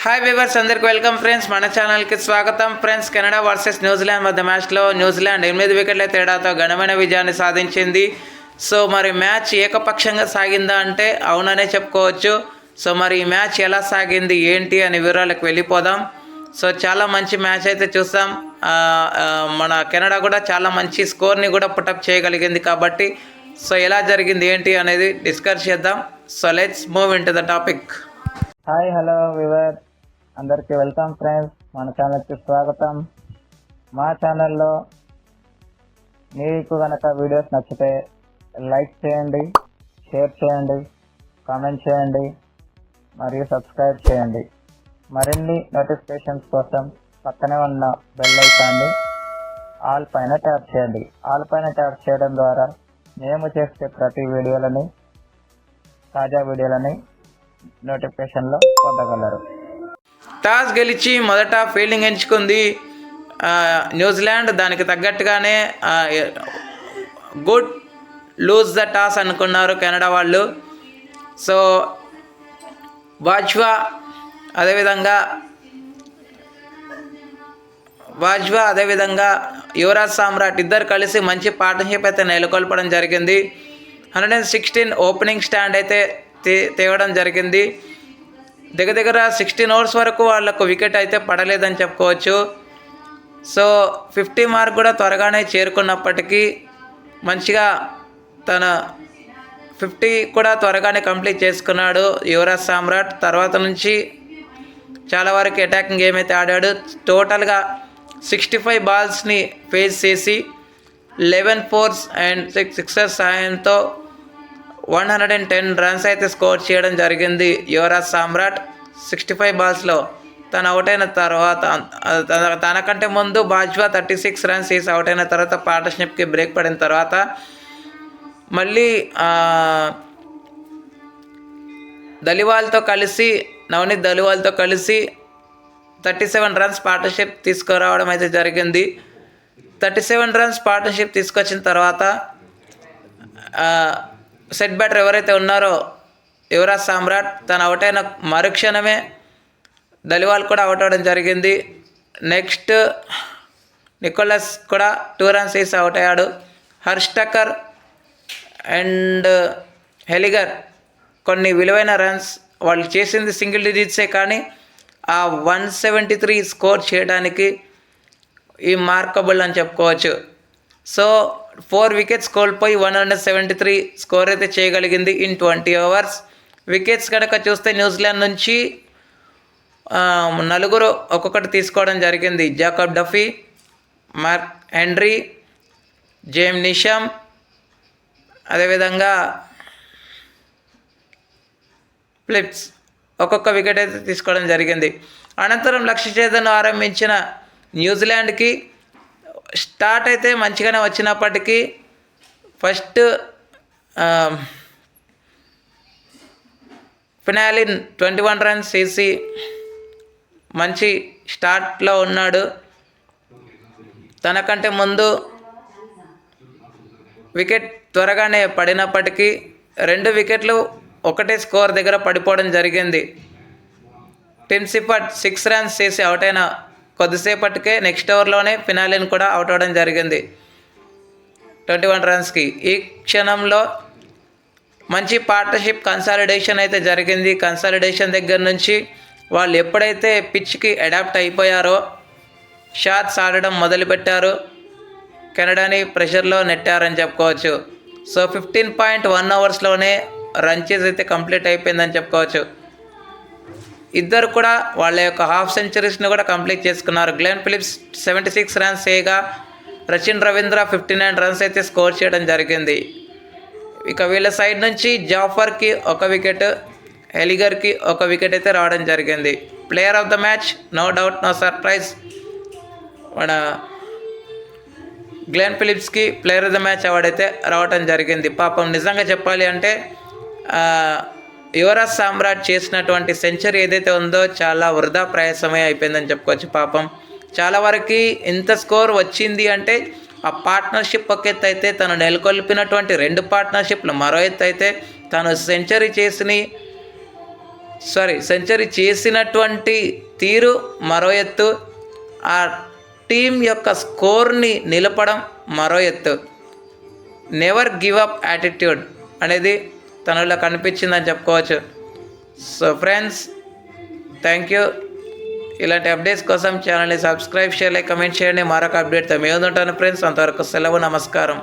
Hi viewers, అందరికి welcome friends. మన ఛానల్కి స్వాగతం ఫ్రెండ్స్. కెనడా వర్సెస్ న్యూజిలాండ్ మధ్య మ్యాచ్లో న్యూజిలాండ్ 8 వికెట్ల తేడాతో ఘనమైన విజయాన్ని సాధించింది. సో మరి మ్యాచ్ ఏకపక్షంగా సాగిందా అంటే అవుననే చెప్పుకోవచ్చు. సో మరి ఈ మ్యాచ్ ఎలా సాగింది ఏంటి అని వివరాలకు వెళ్ళిపోదాం. సో చాలా మంచి మ్యాచ్ అయితే చూసాం. మన కెనడా కూడా చాలా మంచి స్కోర్ని కూడా పుటప్ చేయగలిగింది. కాబట్టి సో ఎలా జరిగింది ఏంటి అనేది డిస్కస్ చేద్దాం. So let's move in to the topic. Hi hello we were, అందరికీ వెల్కమ్ ఫ్రెండ్స్. మన ఛానల్కి స్వాగతం. మా ఛానల్లో మీకు కనుక వీడియోస్ నచ్చితే లైక్ చేయండి, షేర్ చేయండి, కామెంట్ చేయండి మరియు సబ్స్క్రైబ్ చేయండి. మరిన్ని నోటిఫికేషన్స్ కోసం పక్కనే ఉన్న బెల్ ఐకాన్ని ఆల్ పైన ట్యాప్ చేయండి. ఆల్ పైన ట్యాప్ చేయడం ద్వారా మేము చేసే ప్రతి వీడియోలని, తాజా వీడియోలని నోటిఫికేషన్లో పొందగలరు. టాస్ గెలిచి మొదట ఫీల్డింగ్ ఎంచుకుంది న్యూజిలాండ్. దానికి తగ్గట్టుగానే గుడ్ లూజ్ ద టాస్ అనుకున్నారు కెనడా వాళ్ళు. సో బాజ్వా అదేవిధంగా యువరాజ్ సామ్రాట్ ఇద్దరు కలిసి మంచి పార్ట్నర్షిప్ అయితే నెలకొల్పడం జరిగింది. 116 ఓపెనింగ్ స్టాండ్ అయితే తేవడం జరిగింది. దగ్గర 16 ఓవర్స్ వరకు వాళ్ళకు వికెట్ అయితే పడలేదని చెప్పుకోవచ్చు. సో 50 మార్క్ కూడా త్వరగానే చేరుకున్నప్పటికీ మంచిగా తన 50 కూడా త్వరగానే కంప్లీట్ చేసుకున్నాడు యువరాజ్ సామ్రాట్. తర్వాత నుంచి చాలా వరకు అటాకింగ్ గేమ్ అయితే ఆడాడు. టోటల్గా 65 బాల్స్ని ఫేస్ చేసి 11 ఫోర్స్ అండ్ 6 సిక్సర్స్ సాయంతో 110 రన్స్ అయితే స్కోర్ చేయడం జరిగింది యువరాజ్ సామ్రాట్. 65 బాల్స్లో తను అవుట్ అయిన తర్వాత, తనకంటే ముందు బాజ్వా 36 రన్స్ వేసి అవుట్ అయిన తర్వాత పార్ట్నర్షిప్కి బ్రేక్ పడిన తర్వాత మళ్ళీ నవనీత్ దలివాల్తో కలిసి 37 రన్స్ పార్ట్నర్షిప్ తీసుకురావడం అయితే జరిగింది. 37 రన్స్ పార్ట్నర్షిప్ తీసుకొచ్చిన తర్వాత సెట్ బ్యాటర్ ఎవరైతే ఉన్నారో యువరాజ్ సామ్రాట్ తను అవుట్ అయిన మరుక్షణమే దలివాల్ కూడా అవుట్ అవ్వడం జరిగింది. నెక్స్ట్ నికోలస్ కూడా 2 రన్స్ వేసి అవుట్ అయ్యాడు. హర్ష్ టక్కర్ అండ్ హెలిగర్ కొన్ని విలువైన రన్స్, వాళ్ళు చేసింది సింగిల్ డిజిట్సే కానీ ఆ 173 స్కోర్ చేయడానికి ఈ మార్కబుల్ అని చెప్పుకోవచ్చు. సో 4 వికెట్స్ కోల్పోయి 173 స్కోర్ అయితే చేయగలిగింది ఇన్ 20 ఓవర్స్. వికెట్స్ కనుక చూస్తే న్యూజిలాండ్ నుంచి 4 ఒక్కొక్కటి తీసుకోవడం జరిగింది. జాకబ్ డఫీ, మార్క్ హెన్రీ, జేమ్ నిషమ్, అదేవిధంగా ఫిలిప్స్ ఒక్కొక్క వికెట్ అయితే తీసుకోవడం జరిగింది. అనంతరం లక్ష్య ఛేదన ఆరంభించిన న్యూజిలాండ్కి స్టార్ట్ అయితే మంచిగానే వచ్చినప్పటికీ ఫస్ట్ ఫినాలిన్ 21 రన్స్ వేసి మంచి స్టార్ట్లో ఉన్నాడు. తనకంటే ముందు వికెట్ త్వరగానే పడినప్పటికీ 2 వికెట్లు ఒకటే స్కోర్ దగ్గర పడిపోవడం జరిగింది. టిమ్ సిఫర్ట్ 6 రన్స్ చేసి అవుట్ అయిన కొద్దిసేపటికే నెక్స్ట్ ఓవర్లోనే ఫినాలిన్ కూడా అవుట్ అవ్వడం జరిగింది 21 రన్స్కి. ఈ క్షణంలో మంచి పార్ట్నర్షిప్ కన్సాలిడేషన్ అయితే జరిగింది. కన్సాలిడేషన్ దగ్గర నుంచి వాళ్ళు ఎప్పుడైతే పిచ్కి అడాప్ట్ అయిపోయారో షాట్స్ ఆడడం మొదలుపెట్టారు, కెనడాని ప్రెషర్లో నెట్టారని చెప్పుకోవచ్చు. సో 15.1 ఓవర్స్లోనే రన్ చేసి అయితే కంప్లీట్ అయిపోయిందని చెప్పుకోవచ్చు. ఇద్దరు కూడా వాళ్ళ యొక్క హాఫ్ సెంచరీస్ని కూడా కంప్లీట్ చేసుకున్నారు. గ్లెన్ ఫిలిప్స్ 76 రన్స్ చేయగా రచిన్ రవీంద్ర 59 రన్స్ అయితే స్కోర్ చేయడం జరిగింది. ఇక వీళ్ళ సైడ్ నుంచి జాఫర్కి 1 వికెట్, హెలిగర్కి 1 వికెట్ అయితే రావడం జరిగింది. Player of the match no doubt, no surprise, మన గ్లెన్ ఫిలిప్స్కి player of the match award అయితే రావడం జరిగింది. పాపం నిజంగా చెప్పాలి అంటే యువరాజ్ సామ్రాట్ చేసినటువంటి సెంచరీ ఏదైతే ఉందో చాలా వృధా ప్రయాసమే అయిపోయిందని చెప్పుకోవచ్చు. పాపం చాలా వరకు ఇంత స్కోర్ వచ్చింది అంటే ఆ పార్ట్నర్షిప్ ఒక ఎత్తు అయితే తను నెలకొల్పినటువంటి 2 పార్ట్నర్షిప్లు మరో ఎత్తు అయితే తను సెంచరీ సెంచరీ చేసినటువంటి తీరు మరో ఎత్తు, ఆ టీం యొక్క స్కోర్ని నిలపడం మరో ఎత్తు. నెవర్ గివ్ అప్ యాటిట్యూడ్ అనేది తనలో కనిపించిందని చెప్పుకోవచ్చు. So friends, thank you. ఇలాంటి అప్డేట్స్ కోసం ఛానల్ని సబ్స్క్రైబ్ చేయాలి, కమెంట్ చేయండి. మరొక అప్డేట్తో మేము ఉంటాను ఫ్రెండ్స్. అంతవరకు సెలవు, నమస్కారం.